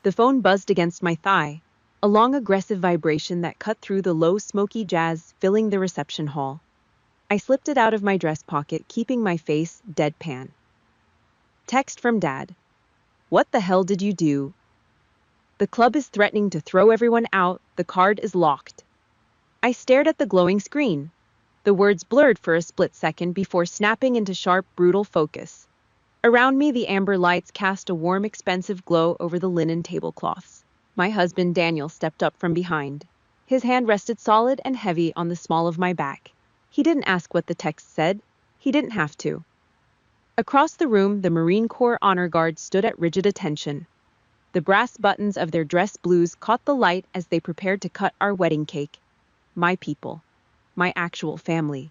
The phone buzzed against my thigh, a long aggressive vibration that cut through the low smoky jazz filling the reception hall. I slipped it out of my dress pocket, keeping my face deadpan. Text from Dad. What the hell did you do? The club is threatening to throw everyone out. The card is locked. I stared at the glowing screen. The words blurred for a split second before snapping into sharp, brutal focus. Around me, the amber lights cast a warm, expensive glow over the linen tablecloths. My husband, Daniel, stepped up from behind. His hand rested solid and heavy on the small of my back. He didn't ask what the text said. He didn't have to. Across the room, the Marine Corps honor guard stood at rigid attention. The brass buttons of their dress blues caught the light as they prepared to cut our wedding cake. My people. My actual family.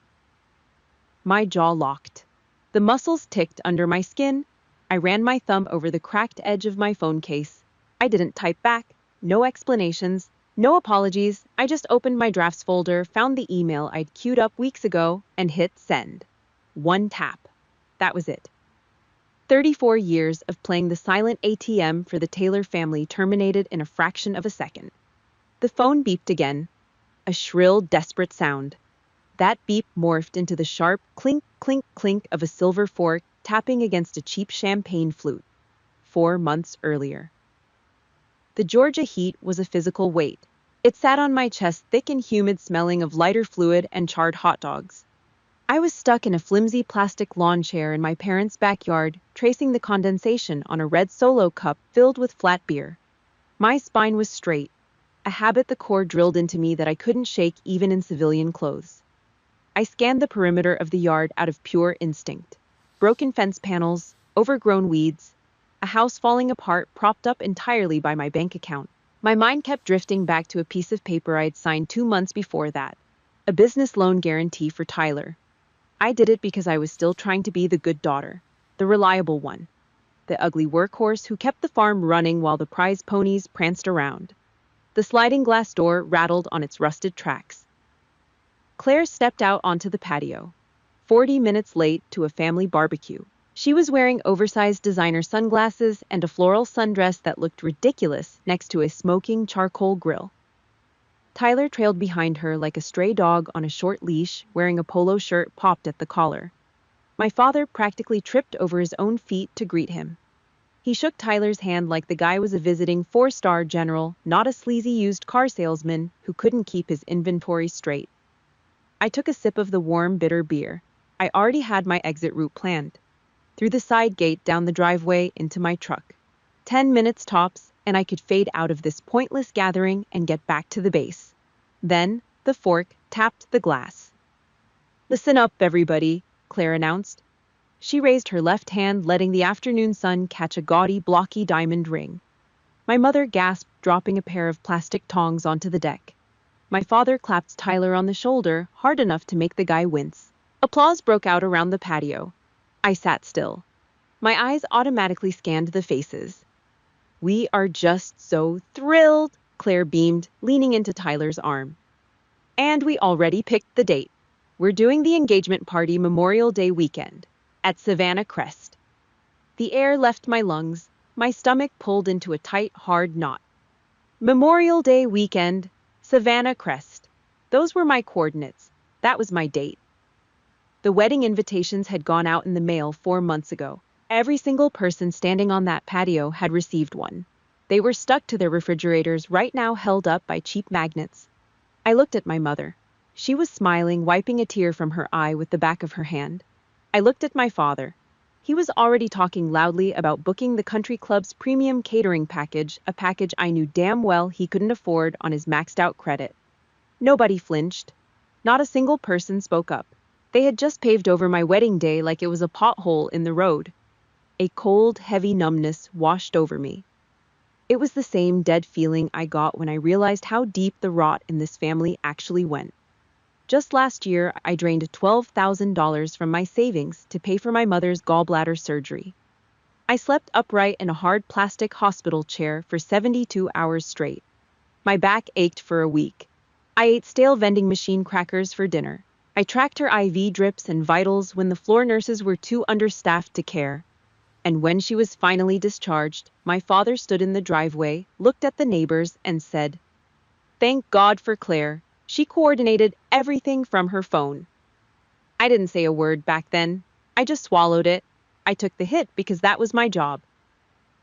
My jaw locked. The muscles ticked under my skin. I ran my thumb over the cracked edge of my phone case. I didn't type back. No explanations. No apologies. I just opened my drafts folder, found the email I'd queued up weeks ago, and hit send. One tap. That was it. 34 years of playing the silent ATM for the Taylor family terminated in a fraction of a second. The phone beeped again. A shrill, desperate sound. That beep morphed into the sharp clink, clink, clink of a silver fork tapping against a cheap champagne flute. 4 months earlier. The Georgia heat was a physical weight. It sat on my chest, thick and humid, smelling of lighter fluid and charred hot dogs. I was stuck in a flimsy plastic lawn chair in my parents' backyard, tracing the condensation on a red Solo cup filled with flat beer. My spine was straight, a habit the Corps drilled into me that I couldn't shake even in civilian clothes. I scanned the perimeter of the yard out of pure instinct. Broken fence panels, overgrown weeds, a house falling apart propped up entirely by my bank account. My mind kept drifting back to a piece of paper I had signed 2 months before that. A business loan guarantee for Tyler. I did it because I was still trying to be the good daughter, the reliable one, the ugly workhorse who kept the farm running while the prize ponies pranced around. The sliding glass door rattled on its rusted tracks. Claire stepped out onto the patio, 40 minutes late to a family barbecue. She was wearing oversized designer sunglasses and a floral sundress that looked ridiculous next to a smoking charcoal grill. Tyler trailed behind her like a stray dog on a short leash, wearing a polo shirt popped at the collar. My father practically tripped over his own feet to greet him. He shook Tyler's hand like the guy was a visiting 4-star general, not a sleazy used car salesman who couldn't keep his inventory straight. I took a sip of the warm, bitter beer. I already had my exit route planned. Through the side gate, down the driveway, into my truck. 10 minutes tops, and I could fade out of this pointless gathering and get back to the base. Then, the fork tapped the glass. "Listen up, everybody," Claire announced. She raised her left hand, letting the afternoon sun catch a gaudy, blocky diamond ring. My mother gasped, dropping a pair of plastic tongs onto the deck. My father clapped Tyler on the shoulder, hard enough to make the guy wince. Applause broke out around the patio. I sat still. My eyes automatically scanned the faces. "We are just so thrilled," Claire beamed, leaning into Tyler's arm. "And we already picked the date. We're doing the engagement party Memorial Day weekend at Savannah Crest." The air left my lungs. My stomach pulled into a tight, hard knot. Memorial Day weekend, Savannah Crest. Those were my coordinates. That was my date. The wedding invitations had gone out in the mail 4 months ago. Every single person standing on that patio had received one. They were stuck to their refrigerators, right now held up by cheap magnets. I looked at my mother. She was smiling, wiping a tear from her eye with the back of her hand. I looked at my father. He was already talking loudly about booking the country club's premium catering package, a package I knew damn well he couldn't afford on his maxed out credit. Nobody flinched. Not a single person spoke up. They had just paved over my wedding day like it was a pothole in the road. A cold, heavy numbness washed over me. It was the same dead feeling I got when I realized how deep the rot in this family actually went. Just last year, I drained $12,000 from my savings to pay for my mother's gallbladder surgery. I slept upright in a hard plastic hospital chair for 72 hours straight. My back ached for a week. I ate stale vending machine crackers for dinner. I tracked her IV drips and vitals when the floor nurses were too understaffed to care. And when she was finally discharged, my father stood in the driveway, looked at the neighbors, and said, "Thank God for Claire. She coordinated everything from her phone." I didn't say a word back then. I just swallowed it. I took the hit because that was my job.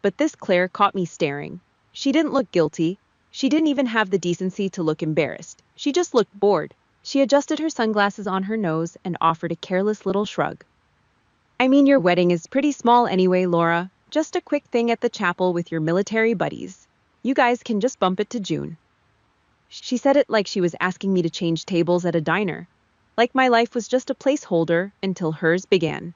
But this Claire caught me staring. She didn't look guilty. She didn't even have the decency to look embarrassed. She just looked bored. She adjusted her sunglasses on her nose and offered a careless little shrug. "I mean, your wedding is pretty small anyway, Laura. Just a quick thing at the chapel with your military buddies. You guys can just bump it to June." She said it like she was asking me to change tables at a diner, like my life was just a placeholder until hers began.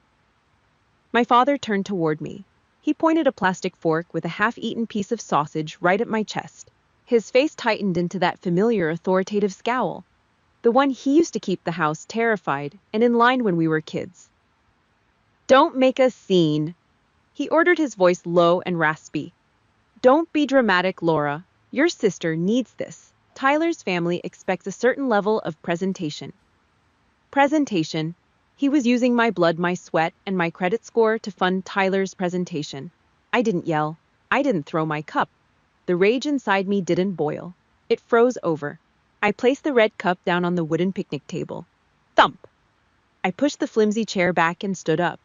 My father turned toward me. He pointed a plastic fork with a half-eaten piece of sausage right at my chest. His face tightened into that familiar authoritative scowl, the one he used to keep the house terrified and in line when we were kids. "Don't make a scene," he ordered, his voice low and raspy. "Don't be dramatic, Laura. Your sister needs this. Tyler's family expects a certain level of presentation." Presentation. He was using my blood, my sweat, and my credit score to fund Tyler's presentation. I didn't yell. I didn't throw my cup. The rage inside me didn't boil. It froze over. I placed the red cup down on the wooden picnic table. Thump! I pushed the flimsy chair back and stood up.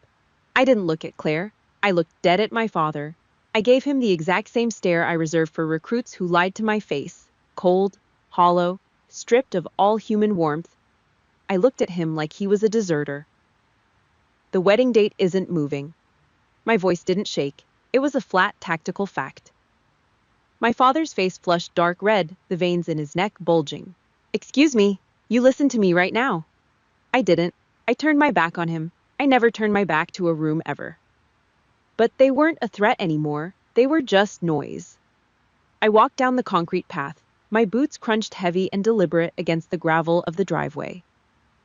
I didn't look at Claire. I looked dead at my father. I gave him the exact same stare I reserve for recruits who lied to my face. Cold, hollow, stripped of all human warmth. I looked at him like he was a deserter. "The wedding date isn't moving." My voice didn't shake. It was a flat, tactical fact. My father's face flushed dark red, the veins in his neck bulging. "Excuse me, you listen to me right now." I didn't. I turned my back on him. I never turned my back to a room ever. But they weren't a threat anymore. They were just noise. I walked down the concrete path. My boots crunched heavy and deliberate against the gravel of the driveway.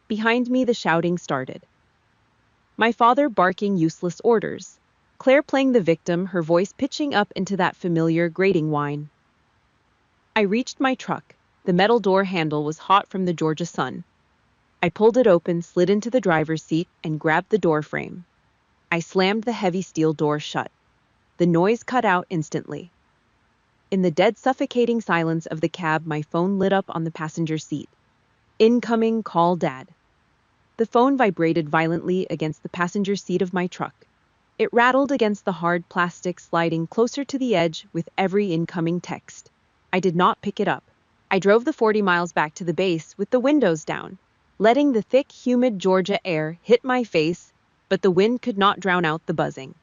Behind me, the shouting started. My father barking useless orders. Claire playing the victim, her voice pitching up into that familiar grating whine. I reached my truck. The metal door handle was hot from the Georgia sun. I pulled it open, slid into the driver's seat, and grabbed the door frame. I slammed the heavy steel door shut. The noise cut out instantly. In the dead, suffocating silence of the cab, my phone lit up on the passenger seat. "Incoming, call Dad." The phone vibrated violently against the passenger seat of my truck. It rattled against the hard plastic, sliding closer to the edge with every incoming text. I did not pick it up. I drove the 40 miles back to the base with the windows down, letting the thick, humid Georgia air hit my face, but the wind could not drown out the buzzing.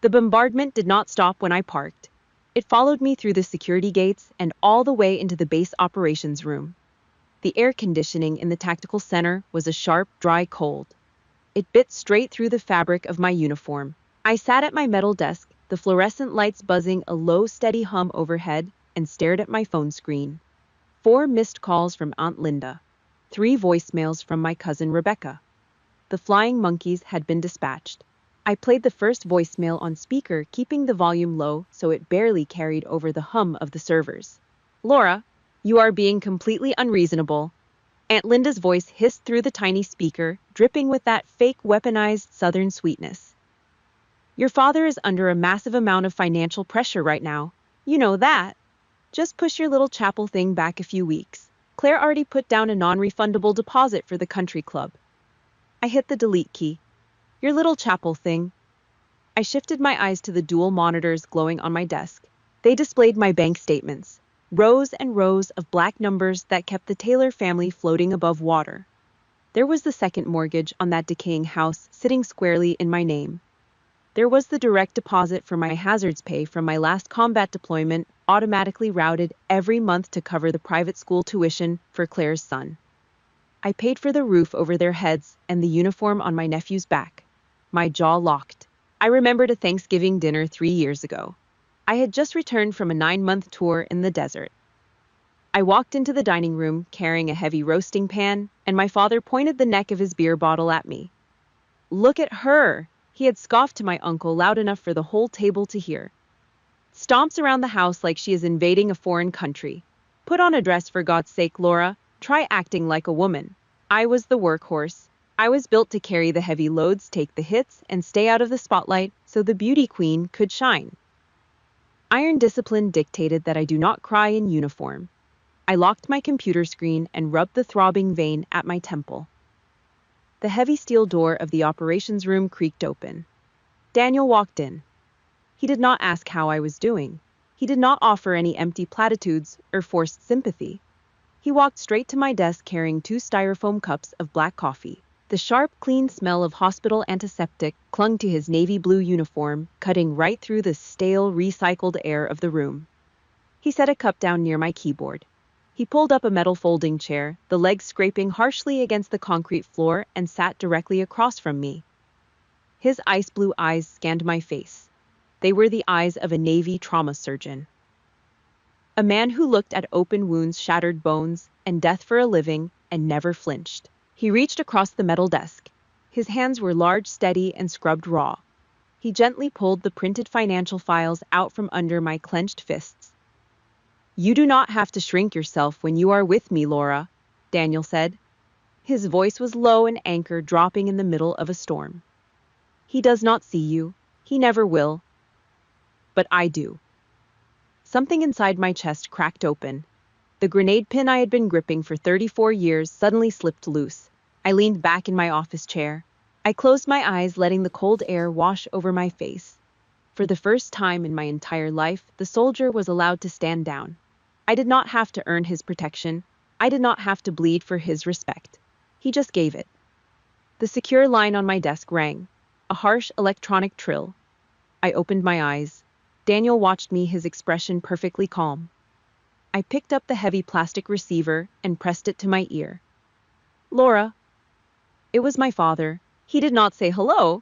The bombardment did not stop when I parked. It followed me through the security gates and all the way into the base operations room. The air conditioning in the tactical center was a sharp, dry cold. It bit straight through the fabric of my uniform. I sat at my metal desk, the fluorescent lights buzzing a low, steady hum overhead, and stared at my phone screen. 4 missed calls from Aunt Linda. 3 voicemails from my cousin Rebecca. The flying monkeys had been dispatched. I played the first voicemail on speaker, keeping the volume low so it barely carried over the hum of the servers. "Laura, you are being completely unreasonable." Aunt Linda's voice hissed through the tiny speaker, dripping with that fake weaponized southern sweetness. "Your father is under a massive amount of financial pressure right now. You know that. Just push your little chapel thing back a few weeks. Claire already put down a non-refundable deposit for the country club." I hit the delete key. "Your little chapel thing." I shifted my eyes to the dual monitors glowing on my desk. They displayed my bank statements. Rows and rows of black numbers that kept the Taylor family floating above water. There was the second mortgage on that decaying house sitting squarely in my name. There was the direct deposit for my hazards pay from my last combat deployment, automatically routed every month to cover the private school tuition for Claire's son. I paid for the roof over their heads and the uniform on my nephew's back. My jaw locked. I remembered a Thanksgiving dinner 3 years ago. I had just returned from a 9-month tour in the desert. I walked into the dining room carrying a heavy roasting pan, and my father pointed the neck of his beer bottle at me. "Look at her!" He had scoffed to my uncle loud enough for the whole table to hear. "Stomps around the house like she is invading a foreign country. Put on a dress, for God's sake, Laura. Try acting like a woman." I was the workhorse. I was built to carry the heavy loads, take the hits, and stay out of the spotlight so the beauty queen could shine. Iron discipline dictated that I do not cry in uniform. I locked my computer screen and rubbed the throbbing vein at my temple. The heavy steel door of the operations room creaked open. Daniel walked in. He did not ask how I was doing. He did not offer any empty platitudes or forced sympathy. He walked straight to my desk carrying 2 styrofoam cups of black coffee. The sharp, clean smell of hospital antiseptic clung to his navy blue uniform, cutting right through the stale, recycled air of the room. He set a cup down near my keyboard. He pulled up a metal folding chair, the legs scraping harshly against the concrete floor, and sat directly across from me. His ice blue eyes scanned my face. They were the eyes of a Navy trauma surgeon. A man who looked at open wounds, shattered bones, and death for a living, and never flinched. He reached across the metal desk. His hands were large, steady, and scrubbed raw. He gently pulled the printed financial files out from under my clenched fists. "You do not have to shrink yourself when you are with me, Laura," Daniel said. His voice was low, an anchor dropping in the middle of a storm. "He does not see you. He never will. But I do." Something inside my chest cracked open. The grenade pin I had been gripping for 34 years suddenly slipped loose. I leaned back in my office chair. I closed my eyes, letting the cold air wash over my face. For the first time in my entire life, the soldier was allowed to stand down. I did not have to earn his protection. I did not have to bleed for his respect. He just gave it. The secure line on my desk rang, a harsh electronic trill. I opened my eyes. Daniel watched me, his expression perfectly calm. I picked up the heavy plastic receiver and pressed it to my ear. "Laura." It was my father. He did not say hello.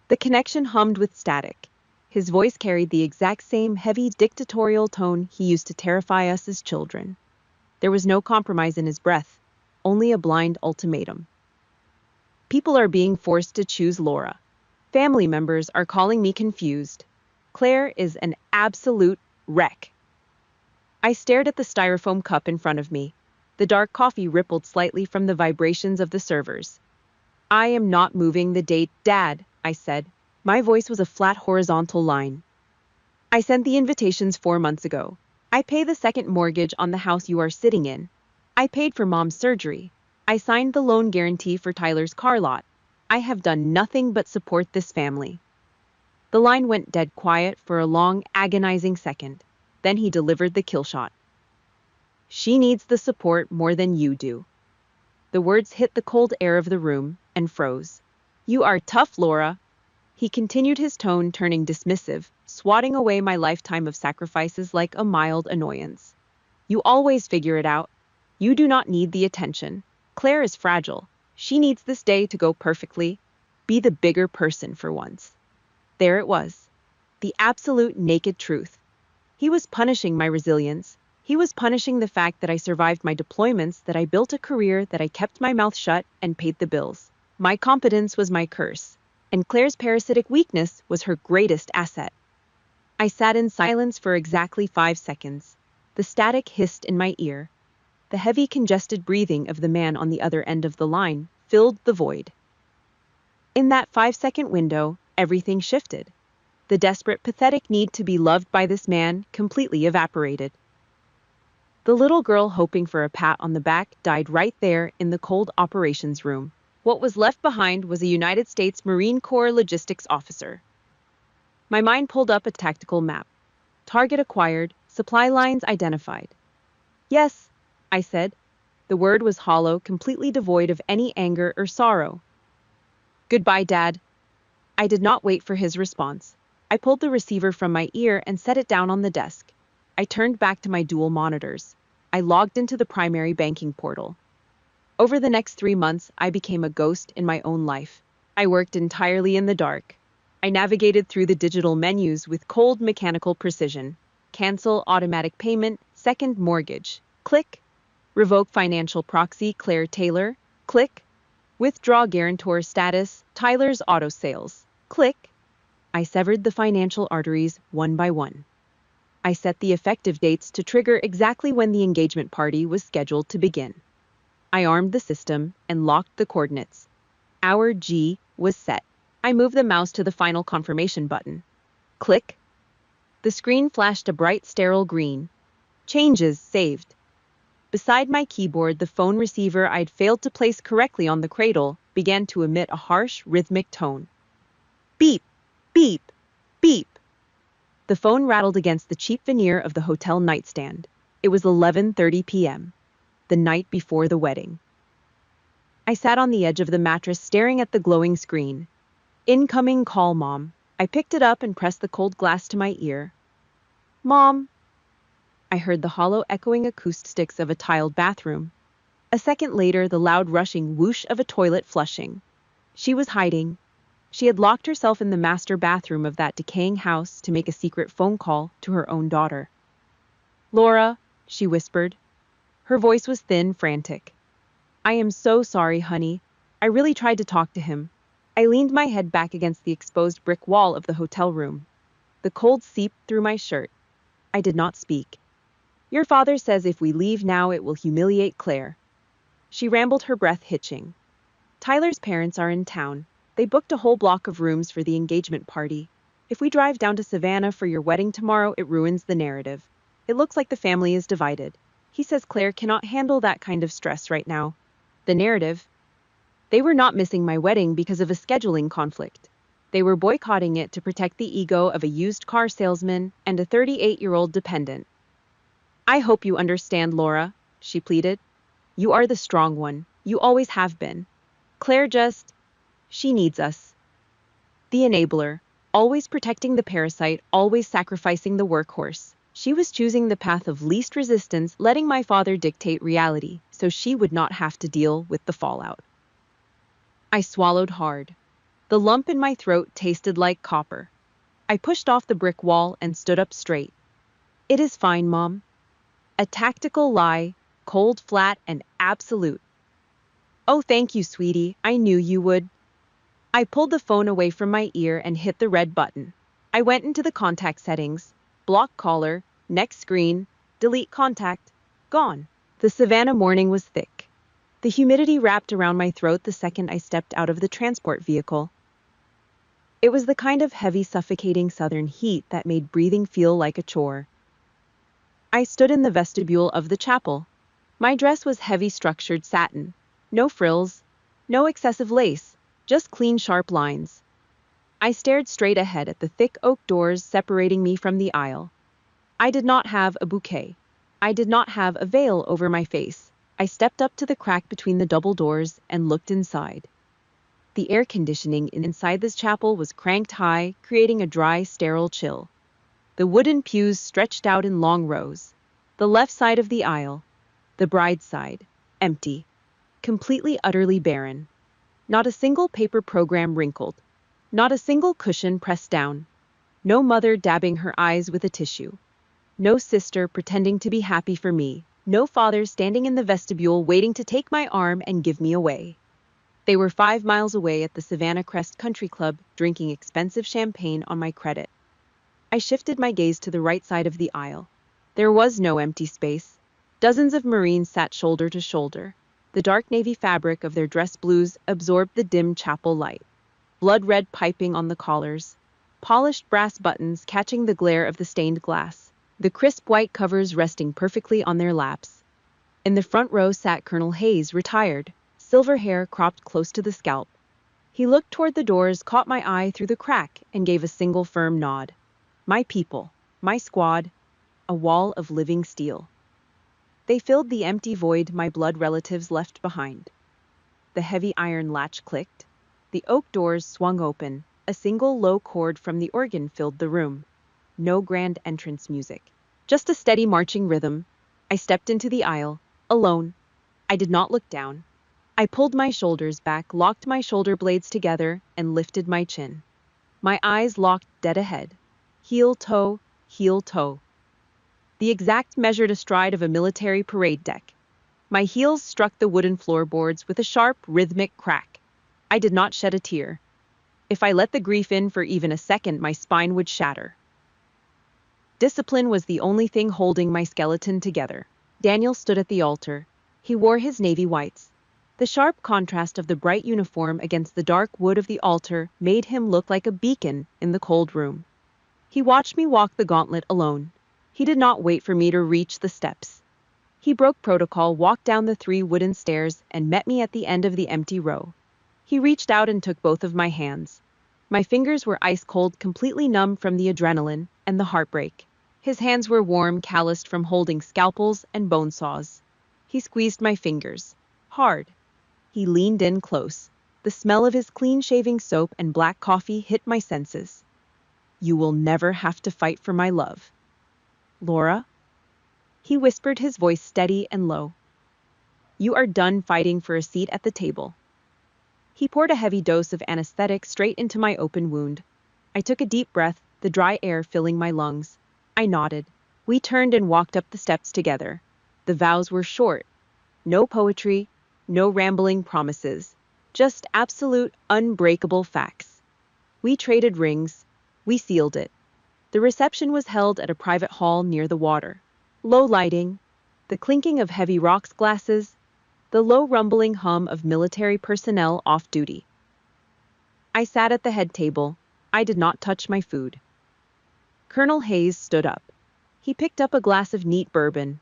The connection hummed with static. His voice carried the exact same heavy dictatorial tone he used to terrify us as children. There was no compromise in his breath, only a blind ultimatum. "People are being forced to choose, Laura. Family members are calling me confused. Claire is an absolute wreck." I stared at the styrofoam cup in front of me. The dark coffee rippled slightly from the vibrations of the servers. "I am not moving the date, Dad," I said. My voice was a flat horizontal line. "I sent the invitations 4 months ago. I pay the second mortgage on the house you are sitting in. I paid for Mom's surgery. I signed the loan guarantee for Tyler's car lot. I have done nothing but support this family." The line went dead quiet for a long, agonizing second. Then he delivered the kill shot. "She needs the support more than you do." The words hit the cold air of the room and froze. "You are tough, Laura." He continued, his tone turning dismissive, swatting away my lifetime of sacrifices like a mild annoyance. "You always figure it out. You do not need the attention. Claire is fragile. She needs this day to go perfectly. Be the bigger person for once." There it was. The absolute naked truth. He was punishing my resilience. He was punishing the fact that I survived my deployments, that I built a career, that I kept my mouth shut and paid the bills. My competence was my curse, and Claire's parasitic weakness was her greatest asset. I sat in silence for exactly 5 seconds. The static hissed in my ear. The heavy, congested breathing of the man on the other end of the line filled the void. In that 5-second window, everything shifted. The desperate, pathetic need to be loved by this man completely evaporated. The little girl hoping for a pat on the back died right there in the cold operations room. What was left behind was a United States Marine Corps logistics officer. My mind pulled up a tactical map. Target acquired, supply lines identified. "Yes," I said. The word was hollow, completely devoid of any anger or sorrow. "Goodbye, Dad." I did not wait for his response. I pulled the receiver from my ear and set it down on the desk. I turned back to my dual monitors. I logged into the primary banking portal. Over the next 3 months, I became a ghost in my own life. I worked entirely in the dark. I navigated through the digital menus with cold mechanical precision. Cancel automatic payment, second mortgage. Click. Revoke financial proxy, Claire Taylor. Click. Withdraw guarantor status, Tyler's auto sales. Click. I severed the financial arteries one by one. I set the effective dates to trigger exactly when the engagement party was scheduled to begin. I armed the system and locked the coordinates. Our G was set. I moved the mouse to the final confirmation button. Click. The screen flashed a bright sterile green. Changes saved. Beside my keyboard, the phone receiver I'd failed to place correctly on the cradle began to emit a harsh, rhythmic tone. Beep, beep, beep. The phone rattled against the cheap veneer of the hotel nightstand. It was 11:30 p.m., the night before the wedding. I sat on the edge of the mattress staring at the glowing screen. Incoming call, Mom. I picked it up and pressed the cold glass to my ear. Mom. I heard the hollow echoing acoustics of a tiled bathroom. A second later, the loud rushing whoosh of a toilet flushing. She was hiding. She had locked herself in the master bathroom of that decaying house to make a secret phone call to her own daughter. Laura, she whispered. Her voice was thin, frantic. I am so sorry, honey. I really tried to talk to him. I leaned my head back against the exposed brick wall of the hotel room. The cold seeped through my shirt. I did not speak. Your father says if we leave now it will humiliate Claire. She rambled, her breath hitching. Tyler's parents are in town. They booked a whole block of rooms for the engagement party. If we drive down to Savannah for your wedding tomorrow, it ruins the narrative. It looks like the family is divided. He says Claire cannot handle that kind of stress right now. The narrative? They were not missing my wedding because of a scheduling conflict. They were boycotting it to protect the ego of a used car salesman and a 38-year-old dependent. I hope you understand, Laura, she pleaded. You are the strong one. You always have been. Claire she needs us. The enabler, always protecting the parasite, always sacrificing the workhorse. She was choosing the path of least resistance, letting my father dictate reality, so she would not have to deal with the fallout. I swallowed hard. The lump in my throat tasted like copper. I pushed off the brick wall and stood up straight. It is fine, Mom. A tactical lie, cold, flat, and absolute. Oh, thank you, sweetie. I knew you would. I pulled the phone away from my ear and hit the red button. I went into the contact settings. Block caller, next screen, delete contact, gone. The Savannah morning was thick. The humidity wrapped around my throat the second I stepped out of the transport vehicle. It was the kind of heavy, suffocating southern heat that made breathing feel like a chore. I stood in the vestibule of the chapel. My dress was heavy structured satin. No frills, no excessive lace, just clean, sharp lines. I stared straight ahead at the thick oak doors separating me from the aisle. I did not have a bouquet. I did not have a veil over my face. I stepped up to the crack between the double doors and looked inside. The air conditioning inside this chapel was cranked high, creating a dry, sterile chill. The wooden pews stretched out in long rows. The left side of the aisle, the bride's side, empty, completely, utterly barren. Not a single paper program wrinkled. Not a single cushion pressed down. No mother dabbing her eyes with a tissue. No sister pretending to be happy for me. No father standing in the vestibule waiting to take my arm and give me away. They were 5 miles away at the Savannah Crest Country Club, drinking expensive champagne on my credit. I shifted my gaze to the right side of the aisle. There was no empty space. Dozens of Marines sat shoulder to shoulder. The dark navy fabric of their dress blues absorbed the dim chapel light. Blood red piping on the collars. Polished brass buttons catching the glare of the stained glass. The crisp white covers resting perfectly on their laps. In the front row sat Colonel Hayes, retired, silver hair cropped close to the scalp. He looked toward the doors, caught my eye through the crack, and gave a single firm nod. My people, my squad, a wall of living steel. They filled the empty void my blood relatives left behind. The heavy iron latch clicked. The oak doors swung open. A single low chord from the organ filled the room. No grand entrance music. Just a steady marching rhythm. I stepped into the aisle, alone. I did not look down. I pulled my shoulders back, locked my shoulder blades together, and lifted my chin. My eyes locked dead ahead. Heel toe, heel toe. The exact measured astride of a military parade deck. My heels struck the wooden floorboards with a sharp, rhythmic crack. I did not shed a tear. If I let the grief in for even a second, my spine would shatter. Discipline was the only thing holding my skeleton together. Daniel stood at the altar. He wore his navy whites. The sharp contrast of the bright uniform against the dark wood of the altar made him look like a beacon in the cold room. He watched me walk the gauntlet alone. He did not wait for me to reach the steps. He broke protocol, walked down the 3 wooden stairs, and met me at the end of the empty row. He reached out and took both of my hands. My fingers were ice cold, completely numb from the adrenaline and the heartbreak. His hands were warm, calloused from holding scalpels and bone saws. He squeezed my fingers. Hard. He leaned in close. The smell of his clean shaving soap and black coffee hit my senses. You will never have to fight for my love. Laura? He whispered, his voice steady and low. You are done fighting for a seat at the table. He poured a heavy dose of anesthetic straight into my open wound. I took a deep breath, the dry air filling my lungs. I nodded. We turned and walked up the steps together. The vows were short. No poetry, no rambling promises. Just absolute, unbreakable facts. We traded rings. We sealed it. The reception was held at a private hall near the water. Low lighting, the clinking of heavy rocks glasses, the low rumbling hum of military personnel off duty. I sat at the head table. I did not touch my food. Colonel Hayes stood up. He picked up a glass of neat bourbon.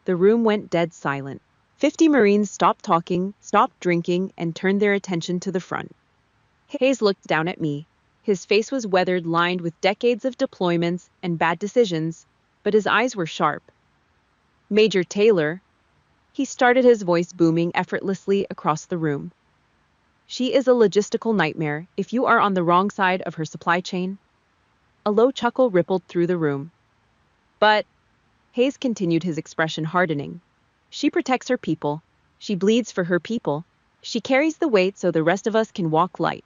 The room went dead silent. 50 Marines stopped talking, stopped drinking, and turned their attention to the front. Hayes looked down at me. His face was weathered, lined with decades of deployments and bad decisions, but his eyes were sharp. Major Taylor, he started, his voice booming effortlessly across the room. She is a logistical nightmare if you are on the wrong side of her supply chain. A low chuckle rippled through the room. But, Hayes continued, his expression hardening, she protects her people. She bleeds for her people. She carries the weight so the rest of us can walk light.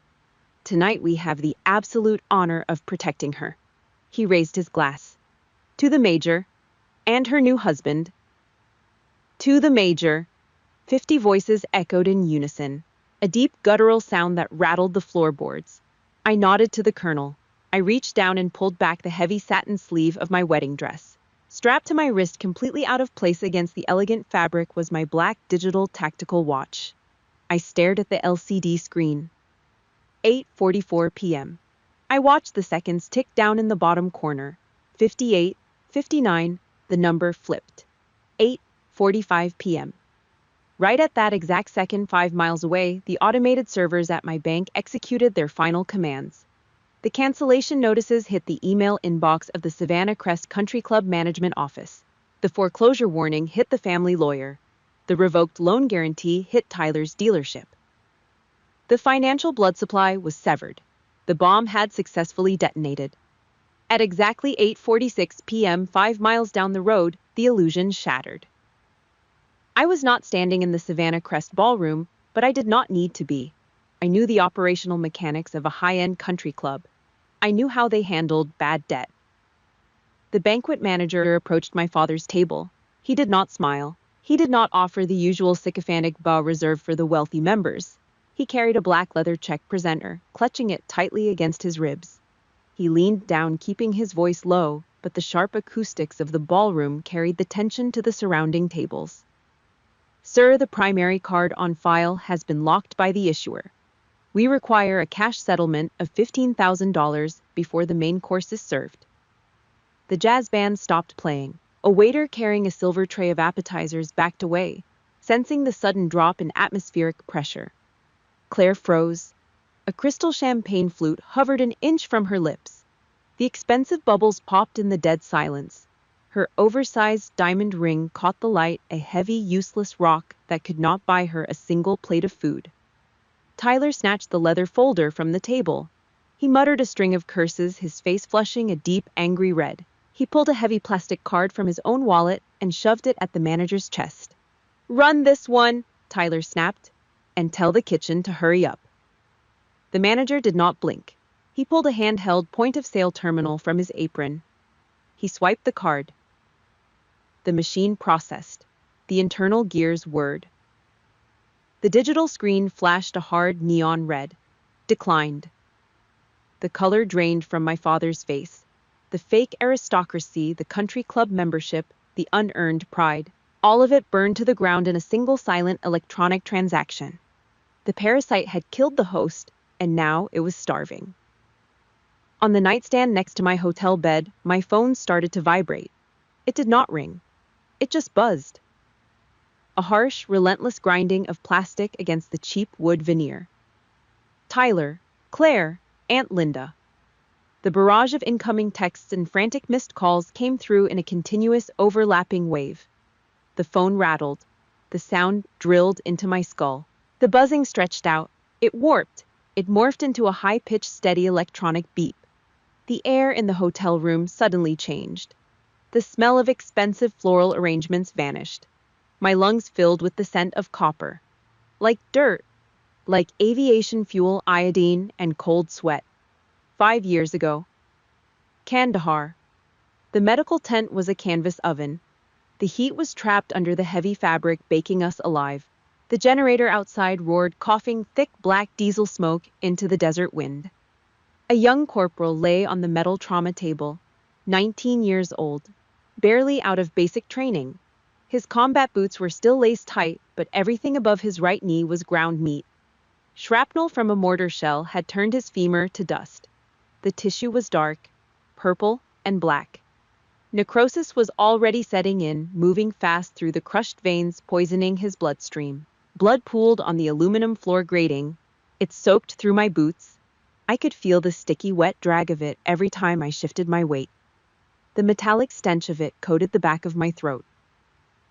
Tonight we have the absolute honor of protecting her. He raised his glass. To the Major, and her new husband. To the Major. 50 voices echoed in unison, a deep guttural sound that rattled the floorboards. I nodded to the Colonel. I reached down and pulled back the heavy satin sleeve of my wedding dress. Strapped to my wrist, completely out of place against the elegant fabric, was my black digital tactical watch. I stared at the LCD screen. 8:44 p.m. I watched the seconds tick down in the bottom corner. 58, 59, the number flipped. 8:45 p.m. Right at that exact second, 5 miles away, the automated servers at my bank executed their final commands. The cancellation notices hit the email inbox of the Savannah Crest Country Club management office. The foreclosure warning hit the family lawyer. The revoked loan guarantee hit Tyler's dealership. The financial blood supply was severed. The bomb had successfully detonated. At exactly 8:46 p.m., 5 miles down the road, the illusion shattered. I was not standing in the Savannah Crest ballroom, but I did not need to be. I knew the operational mechanics of a high-end country club. I knew how they handled bad debt. The banquet manager approached my father's table. He did not smile. He did not offer the usual sycophantic bow reserved for the wealthy members. He carried a black leather check presenter, clutching it tightly against his ribs. He leaned down, keeping his voice low, but the sharp acoustics of the ballroom carried the tension to the surrounding tables. Sir, the primary card on file has been locked by the issuer. We require a cash settlement of $15,000 before the main course is served. The jazz band stopped playing. A waiter carrying a silver tray of appetizers backed away, sensing the sudden drop in atmospheric pressure. Claire froze. A crystal champagne flute hovered an inch from her lips. The expensive bubbles popped in the dead silence. Her oversized diamond ring caught the light, a heavy, useless rock that could not buy her a single plate of food. Tyler snatched the leather folder from the table. He muttered a string of curses, his face flushing a deep, angry red. He pulled a heavy plastic card from his own wallet and shoved it at the manager's chest. "Run this one," Tyler snapped, "and tell the kitchen to hurry up." The manager did not blink. He pulled a handheld point-of-sale terminal from his apron. He swiped the card. The machine processed. The internal gears whirred. The digital screen flashed a hard neon red. Declined. The color drained from my father's face. The fake aristocracy, the country club membership, the unearned pride. All of it burned to the ground in a single silent electronic transaction. The parasite had killed the host, and now it was starving. On the nightstand next to my hotel bed, my phone started to vibrate. It did not ring. It just buzzed. A harsh, relentless grinding of plastic against the cheap wood veneer. Tyler, Claire, Aunt Linda. The barrage of incoming texts and frantic missed calls came through in a continuous, overlapping wave. The phone rattled. The sound drilled into my skull. The buzzing stretched out. It warped. It morphed into a high-pitched, steady electronic beep. The air in the hotel room suddenly changed. The smell of expensive floral arrangements vanished. My lungs filled with the scent of copper. Like dirt. Like aviation fuel, iodine, and cold sweat. 5 years ago. Kandahar. The medical tent was a canvas oven. The heat was trapped under the heavy fabric, baking us alive. The generator outside roared, coughing thick black diesel smoke into the desert wind. A young corporal lay on the metal trauma table, 19 years old, barely out of basic training. His combat boots were still laced tight, but everything above his right knee was ground meat. Shrapnel from a mortar shell had turned his femur to dust. The tissue was dark, purple, and black. Necrosis was already setting in, moving fast through the crushed veins, poisoning his bloodstream. Blood pooled on the aluminum floor grating. It soaked through my boots. I could feel the sticky, wet drag of it every time I shifted my weight. The metallic stench of it coated the back of my throat.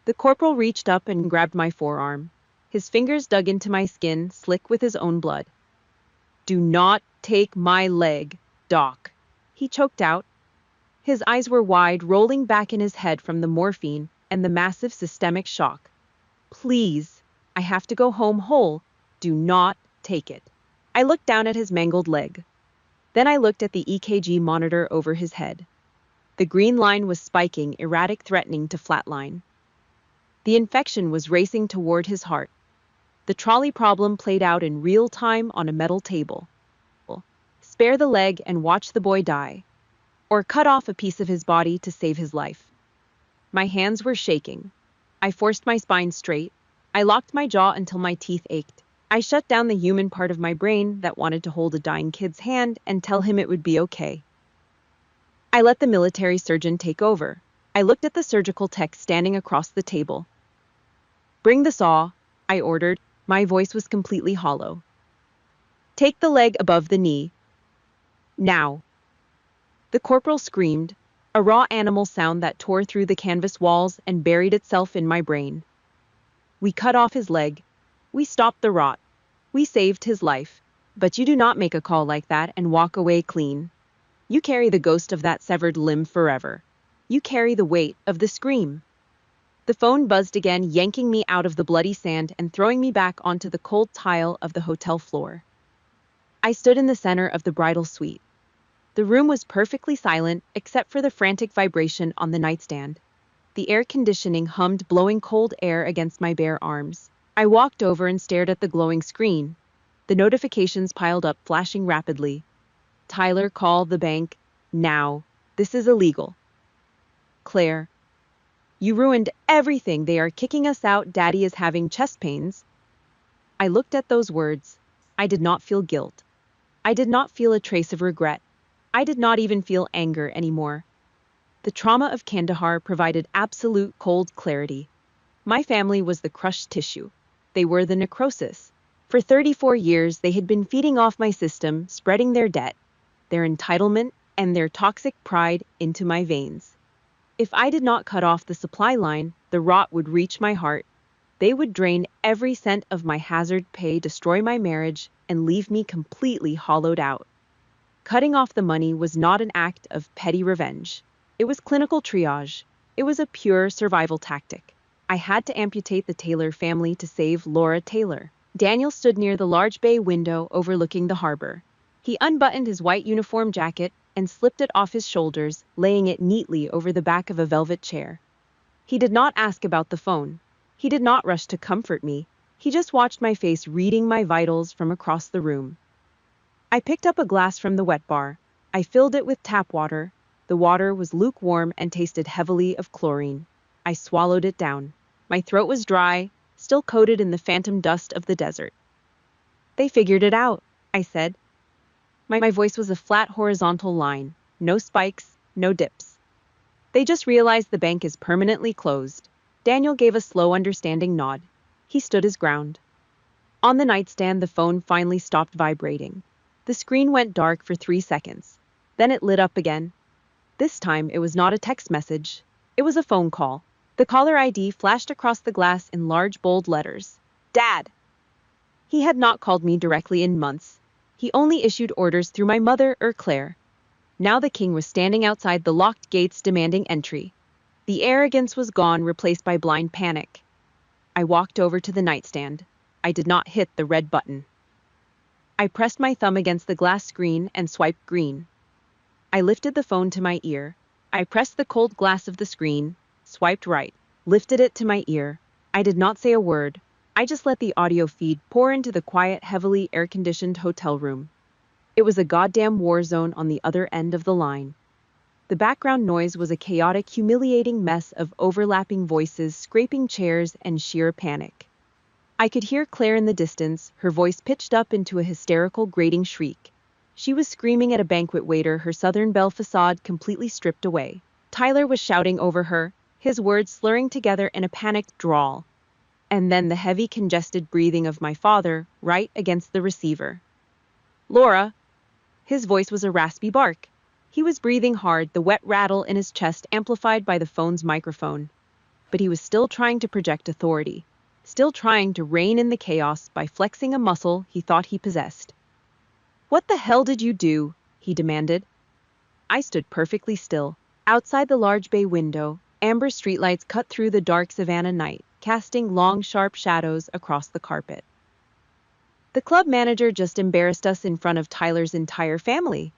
The corporal reached up and grabbed my forearm. His fingers dug into my skin, slick with his own blood. "Do not take my leg, Doc," he choked out. His eyes were wide, rolling back in his head from the morphine and the massive systemic shock. "Please, I have to go home whole. Do not take it." I looked down at his mangled leg. Then I looked at the EKG monitor over his head. The green line was spiking, erratic, threatening to flatline. The infection was racing toward his heart. The trolley problem played out in real time on a metal table. Spare the leg and watch the boy die, or cut off a piece of his body to save his life. My hands were shaking. I forced my spine straight. I locked my jaw until my teeth ached. I shut down the human part of my brain that wanted to hold a dying kid's hand and tell him it would be okay. I let the military surgeon take over. I looked at the surgical tech standing across the table. "Bring the saw," I ordered. My voice was completely hollow. "Take the leg above the knee. Now." The corporal screamed, a raw animal sound that tore through the canvas walls and buried itself in my brain. We cut off his leg. We stopped the rot. We saved his life. But you do not make a call like that and walk away clean. You carry the ghost of that severed limb forever. You carry the weight of the scream. The phone buzzed again, yanking me out of the bloody sand and throwing me back onto the cold tile of the hotel floor. I stood in the center of the bridal suite. The room was perfectly silent except for the frantic vibration on the nightstand. The air conditioning hummed, blowing cold air against my bare arms. I walked over and stared at the glowing screen. The notifications piled up, flashing rapidly. "Tyler, call the bank. Now. This is illegal." "Claire, you ruined everything. They are kicking us out. Daddy is having chest pains." I looked at those words. I did not feel guilt. I did not feel a trace of regret. I did not even feel anger anymore. The trauma of Kandahar provided absolute cold clarity. My family was the crushed tissue. They were the necrosis. For 34 years, they had been feeding off my system, spreading their debt, their entitlement, and their toxic pride into my veins. If I did not cut off the supply line, the rot would reach my heart. They would drain every cent of my hazard pay, destroy my marriage, and leave me completely hollowed out. Cutting off the money was not an act of petty revenge. It was clinical triage. It was a pure survival tactic. I had to amputate the Taylor family to save Laura Taylor. Daniel stood near the large bay window overlooking the harbor. He unbuttoned his white uniform jacket and slipped it off his shoulders, laying it neatly over the back of a velvet chair. He did not ask about the phone. He did not rush to comfort me. He just watched my face, reading my vitals from across the room. I picked up a glass from the wet bar. I filled it with tap water. The water was lukewarm and tasted heavily of chlorine. I swallowed it down. My throat was dry, still coated in the phantom dust of the desert. They figured it out, I said. My voice was a flat horizontal line, no spikes, no dips. They just realized the bank is permanently closed. Daniel gave a slow, understanding nod. He stood his ground. On the nightstand, the phone finally stopped vibrating. The screen went dark for 3 seconds. Then it lit up again. This time, it was not a text message. It was a phone call. The caller ID flashed across the glass in large, bold letters. Dad! He had not called me directly in months. He only issued orders through my mother or Claire. Now the king was standing outside the locked gates demanding entry. The arrogance was gone, replaced by blind panic. I walked over to the nightstand. I did not hit the red button. I pressed my thumb against the glass screen and swiped green. I lifted the phone to my ear. I pressed the cold glass of the screen, swiped right, lifted it to my ear. I did not say a word. I just let the audio feed pour into the quiet, heavily air-conditioned hotel room. It was a goddamn war zone on the other end of the line. The background noise was a chaotic, humiliating mess of overlapping voices, scraping chairs, and sheer panic. I could hear Claire in the distance, her voice pitched up into a hysterical, grating shriek. She was screaming at a banquet waiter, her Southern Belle facade completely stripped away. Tyler was shouting over her, his words slurring together in a panicked drawl. And then the heavy, congested breathing of my father, right against the receiver. Laura! His voice was a raspy bark. He was breathing hard, the wet rattle in his chest amplified by the phone's microphone. But he was still trying to project authority, still trying to rein in the chaos by flexing a muscle he thought he possessed. What the hell did you do? He demanded. I stood perfectly still. Outside the large bay window, amber streetlights cut through the dark Savannah night, casting long, sharp shadows across the carpet. The club manager just embarrassed us in front of Tyler's entire family.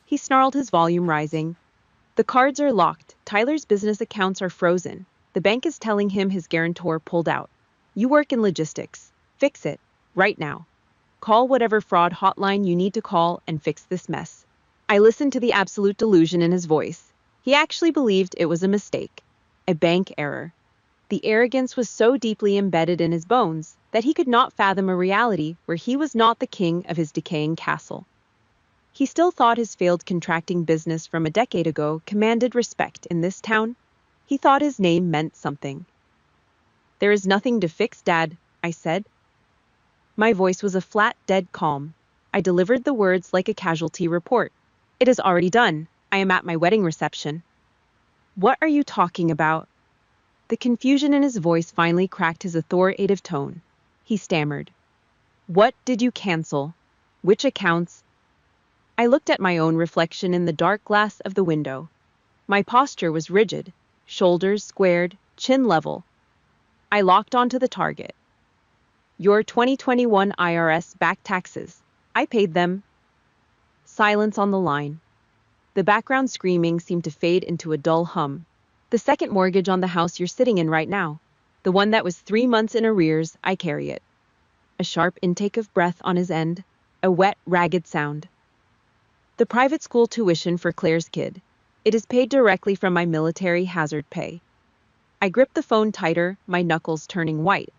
He snarled, his volume rising. The cards are locked. Tyler's business accounts are frozen. The bank is telling him his guarantor pulled out. You work in logistics. Fix it. Right now. Call whatever fraud hotline you need to call and fix this mess. I listened to the absolute delusion in his voice. He actually believed it was a mistake. A bank error. The arrogance was so deeply embedded in his bones that he could not fathom a reality where he was not the king of his decaying castle. He still thought his failed contracting business from a decade ago commanded respect in this town. He thought his name meant something. There is nothing to fix, Dad, I said. My voice was a flat, dead calm. I delivered the words like a casualty report. It is already done. I am at my wedding reception. What are you talking about? The confusion in his voice finally cracked his authoritative tone. He stammered. What did you cancel? Which accounts? I looked at my own reflection in the dark glass of the window. My posture was rigid, shoulders squared, chin level. I locked onto the target. Your 2021 IRS back taxes. I paid them. Silence on the line. The background screaming seemed to fade into a dull hum. The second mortgage on the house you're sitting in right now. The one that was 3 months in arrears, I carry it. A sharp intake of breath on his end. A wet, ragged sound. The private school tuition for Claire's kid. It is paid directly from my military hazard pay. I gripped the phone tighter, my knuckles turning white.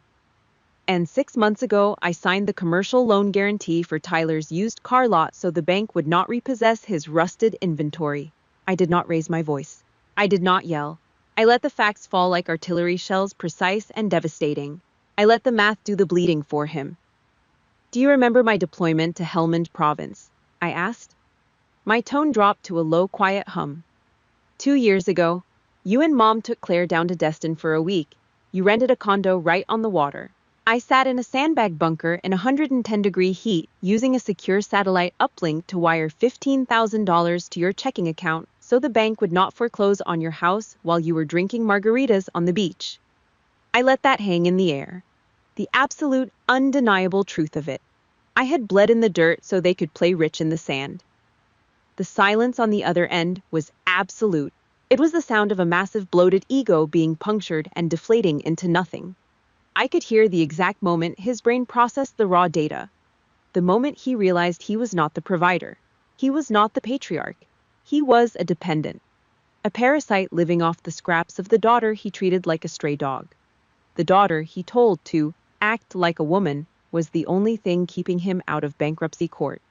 And 6 months ago, I signed the commercial loan guarantee for Tyler's used car lot so the bank would not repossess his rusted inventory. I did not raise my voice. I did not yell. I let the facts fall like artillery shells, precise and devastating. I let the math do the bleeding for him. Do you remember my deployment to Helmand Province? I asked. My tone dropped to a low, quiet hum. 2 years ago, you and Mom took Claire down to Destin for a week. You rented a condo right on the water. I sat in a sandbag bunker in 110-degree heat using a secure satellite uplink to wire $15,000 to your checking account so the bank would not foreclose on your house while you were drinking margaritas on the beach. I let that hang in the air. The absolute, undeniable truth of it. I had bled in the dirt so they could play rich in the sand. The silence on the other end was absolute. It was the sound of a massive bloated ego being punctured and deflating into nothing. I could hear the exact moment his brain processed the raw data. The moment he realized he was not the provider. He was not the patriarch. He was a dependent. A parasite living off the scraps of the daughter he treated like a stray dog. The daughter he told to act like a woman was the only thing keeping him out of bankruptcy court.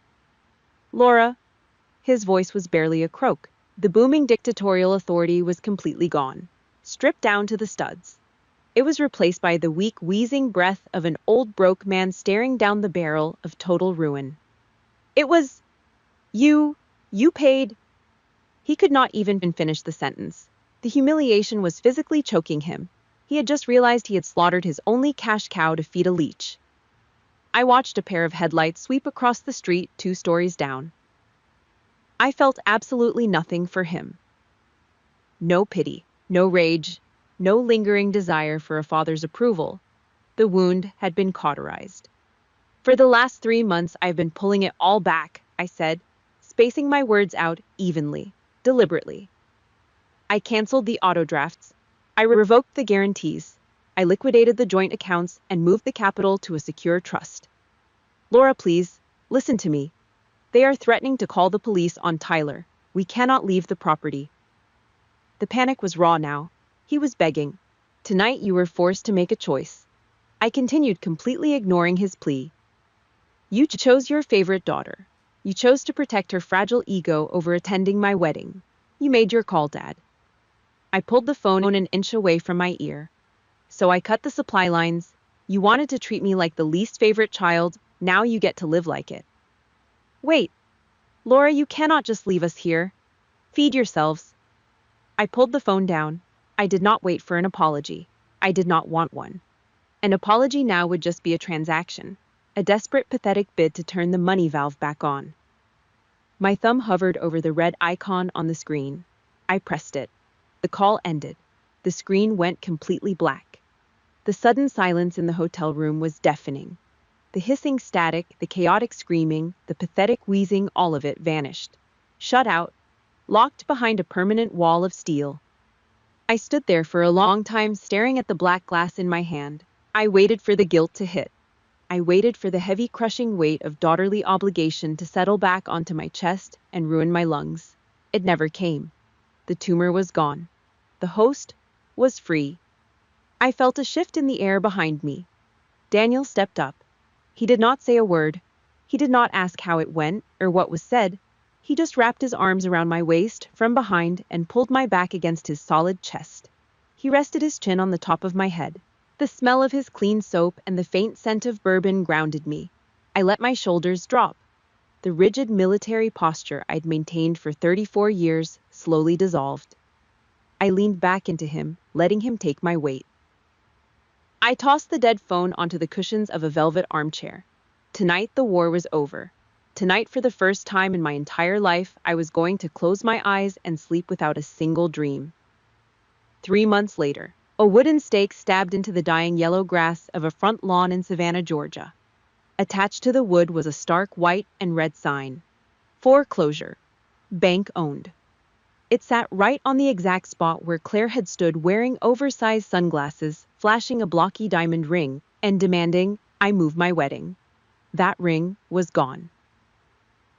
Laura, his voice was barely a croak. The booming dictatorial authority was completely gone, stripped down to the studs. It was replaced by the weak, wheezing breath of an old broke man staring down the barrel of total ruin. It was, you paid. He could not even finish the sentence. The humiliation was physically choking him. He had just realized he had slaughtered his only cash cow to feed a leech. I watched a pair of headlights sweep across the street 2 stories down. I felt absolutely nothing for him. No pity, no rage, no lingering desire for a father's approval. The wound had been cauterized. For the last 3 months, I've been pulling it all back, I said, spacing my words out evenly, deliberately. I canceled the auto drafts. I revoked the guarantees. I liquidated the joint accounts and moved the capital to a secure trust. Laura, please, listen to me. They are threatening to call the police on Tyler. We cannot leave the property. The panic was raw now. He was begging. Tonight you were forced to make a choice. I continued, completely ignoring his plea. You chose your favorite daughter. You chose to protect her fragile ego over attending my wedding. You made your call, Dad. I pulled the phone an inch away from my ear. So I cut the supply lines. You wanted to treat me like the least favorite child. Now you get to live like it. Wait, Laura, you cannot just leave us here. Feed yourselves. I pulled the phone down. I did not wait for an apology. I did not want one. An apology now would just be a transaction, a desperate, pathetic bid to turn the money valve back on. My thumb hovered over the red icon on the screen. I pressed it. The call ended. The screen went completely black. The sudden silence in the hotel room was deafening. The hissing static, the chaotic screaming, the pathetic wheezing, all of it vanished. Shut out, locked behind a permanent wall of steel. I stood there for a long time, staring at the black glass in my hand. I waited for the guilt to hit. I waited for the heavy, crushing weight of daughterly obligation to settle back onto my chest and ruin my lungs. It never came. The tumor was gone. The host was free. I felt a shift in the air behind me. Daniel stepped up. He did not say a word. He did not ask how it went or what was said. He just wrapped his arms around my waist from behind and pulled my back against his solid chest. He rested his chin on the top of my head. The smell of his clean soap and the faint scent of bourbon grounded me. I let my shoulders drop. The rigid military posture I'd maintained for 34 years slowly dissolved. I leaned back into him, letting him take my weight. I tossed the dead phone onto the cushions of a velvet armchair. Tonight the war was over. Tonight, for the first time in my entire life, I was going to close my eyes and sleep without a single dream. 3 months later, a wooden stake stabbed into the dying yellow grass of a front lawn in Savannah, Georgia. Attached to the wood was a stark white and red sign. Foreclosure. Bank owned. It sat right on the exact spot where Claire had stood wearing oversized sunglasses, flashing a blocky diamond ring, and demanding I move my wedding. That ring was gone.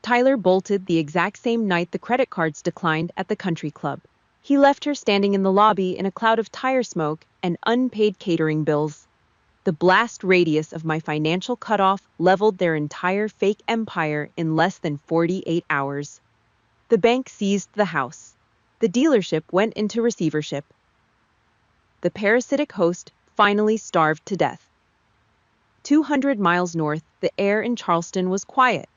Tyler bolted the exact same night the credit cards declined at the country club. He left her standing in the lobby in a cloud of tire smoke and unpaid catering bills. The blast radius of my financial cutoff leveled their entire fake empire in less than 48 hours. The bank seized the house. The dealership went into receivership. The parasitic host finally starved to death. 200 miles north, the air in Charleston was quiet.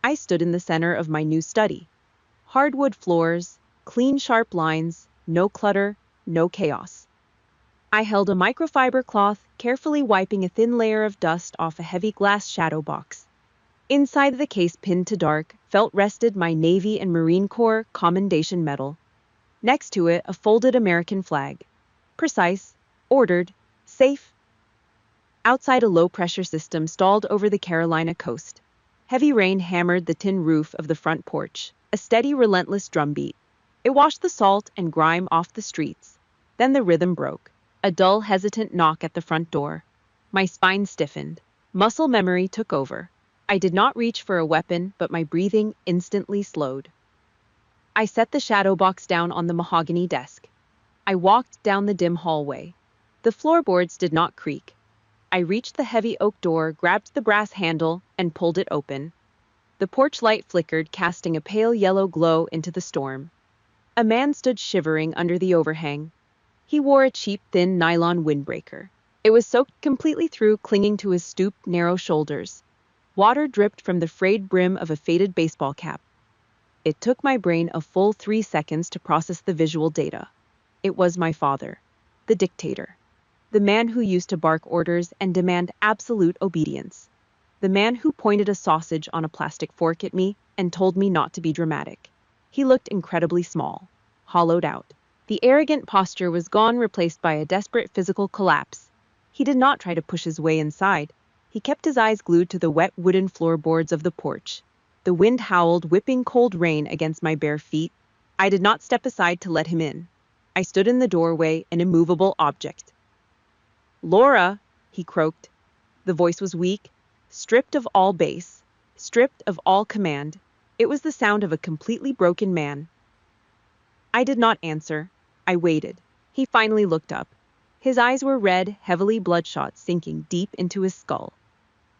I stood in the center of my new study. Hardwood floors, clean sharp lines, no clutter, no chaos. I held a microfiber cloth, carefully wiping a thin layer of dust off a heavy glass shadow box. Inside the case, pinned to dark, felt rested my Navy and Marine Corps Commendation Medal. Next to it, a folded American flag. Precise, ordered, safe. Outside, a low-pressure system stalled over the Carolina coast. Heavy rain hammered the tin roof of the front porch, a steady, relentless drumbeat. It washed the salt and grime off the streets. Then the rhythm broke. A dull, hesitant knock at the front door. My spine stiffened. Muscle memory took over. I did not reach for a weapon, but my breathing instantly slowed. I set the shadow box down on the mahogany desk. I walked down the dim hallway. The floorboards did not creak. I reached the heavy oak door, grabbed the brass handle, and pulled it open. The porch light flickered, casting a pale yellow glow into the storm. A man stood shivering under the overhang. He wore a cheap, thin nylon windbreaker. It was soaked completely through, clinging to his stooped, narrow shoulders. Water dripped from the frayed brim of a faded baseball cap. It took my brain a full 3 seconds to process the visual data. It was my father, the dictator. The man who used to bark orders and demand absolute obedience. The man who pointed a sausage on a plastic fork at me and told me not to be dramatic. He looked incredibly small, hollowed out. The arrogant posture was gone, replaced by a desperate physical collapse. He did not try to push his way inside. He kept his eyes glued to the wet wooden floorboards of the porch. The wind howled, whipping cold rain against my bare feet. I did not step aside to let him in. I stood in the doorway, an immovable object. "Laura," he croaked. The voice was weak, stripped of all bass, stripped of all command. It was the sound of a completely broken man. I did not answer. I waited. He finally looked up. His eyes were red, heavily bloodshot, sinking deep into his skull.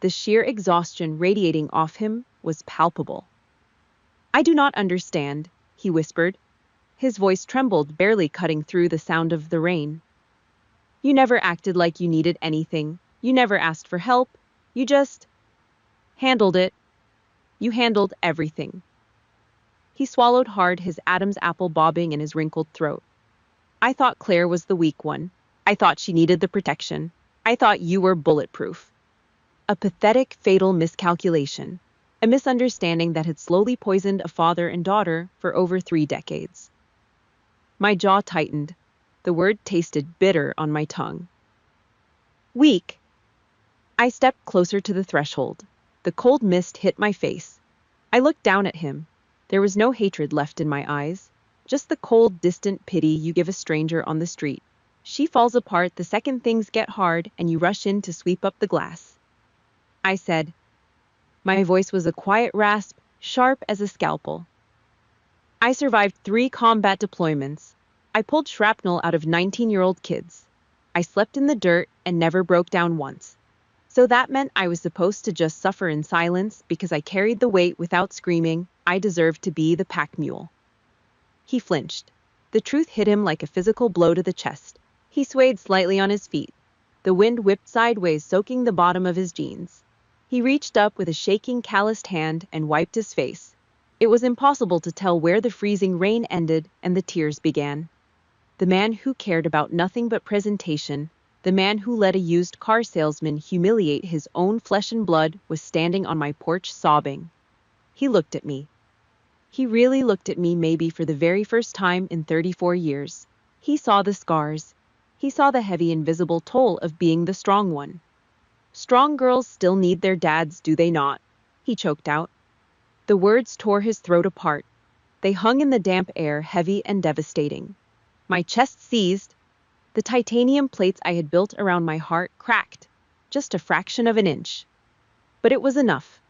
The sheer exhaustion radiating off him was palpable. "I do not understand," he whispered. His voice trembled, barely cutting through the sound of the rain. "You never acted like you needed anything. You never asked for help. You just handled it. You handled everything." He swallowed hard, his Adam's apple bobbing in his wrinkled throat. "I thought Claire was the weak one. I thought she needed the protection. I thought you were bulletproof." A pathetic, fatal miscalculation. A misunderstanding that had slowly poisoned a father and daughter for over 3 decades. My jaw tightened. The word tasted bitter on my tongue. "Weak." I stepped closer to the threshold. The cold mist hit my face. I looked down at him. There was no hatred left in my eyes, just the cold, distant pity you give a stranger on the street. She falls apart the second things get hard and you rush in to sweep up the glass. I said. My voice was a quiet rasp, sharp as a scalpel. "I survived 3 combat deployments. I pulled shrapnel out of 19-year-old kids. I slept in the dirt and never broke down once. So that meant I was supposed to just suffer in silence because I carried the weight without screaming. I deserved to be the pack mule." He flinched. The truth hit him like a physical blow to the chest. He swayed slightly on his feet. The wind whipped sideways, soaking the bottom of his jeans. He reached up with a shaking, calloused hand and wiped his face. It was impossible to tell where the freezing rain ended and the tears began. The man who cared about nothing but presentation, the man who let a used car salesman humiliate his own flesh and blood, was standing on my porch sobbing. He looked at me. He really looked at me, maybe for the very first time in 34 years. He saw the scars. He saw the heavy, invisible toll of being the strong one. "Strong girls still need their dads, do they not?" he choked out. The words tore his throat apart. They hung in the damp air, heavy and devastating. My chest seized. The titanium plates I had built around my heart cracked, just a fraction of an inch. But it was enough.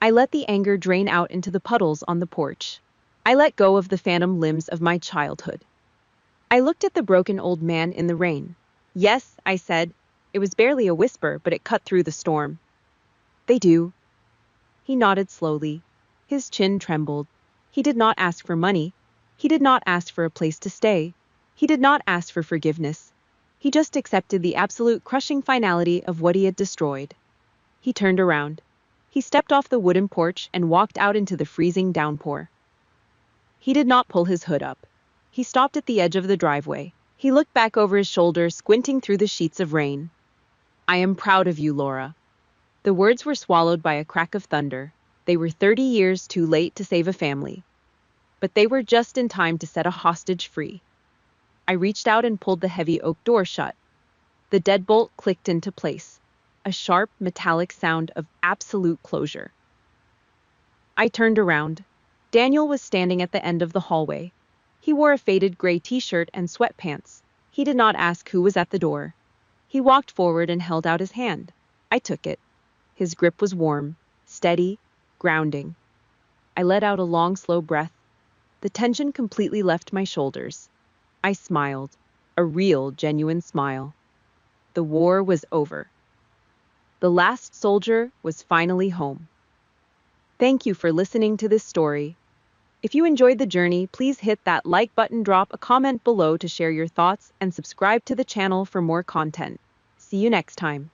I let the anger drain out into the puddles on the porch. I let go of the phantom limbs of my childhood. I looked at the broken old man in the rain. "Yes," I said. It was barely a whisper, but it cut through the storm. "They do." He nodded slowly. His chin trembled. He did not ask for money. He did not ask for a place to stay. He did not ask for forgiveness. He just accepted the absolute crushing finality of what he had destroyed. He turned around. He stepped off the wooden porch and walked out into the freezing downpour. He did not pull his hood up. He stopped at the edge of the driveway. He looked back over his shoulder, squinting through the sheets of rain. "I am proud of you, Laura." The words were swallowed by a crack of thunder. They were 30 years too late to save a family. But they were just in time to set a hostage free. I reached out and pulled the heavy oak door shut. The deadbolt clicked into place, a sharp, metallic sound of absolute closure. I turned around. Daniel was standing at the end of the hallway. He wore a faded gray t-shirt and sweatpants. He did not ask who was at the door. He walked forward and held out his hand. I took it. His grip was warm, steady, grounding. I let out a long, slow breath. The tension completely left my shoulders. I smiled. A real, genuine smile. The war was over. The last soldier was finally home. Thank you for listening to this story. If you enjoyed the journey, please hit that like button, drop a comment below to share your thoughts, and subscribe to the channel for more content. See you next time.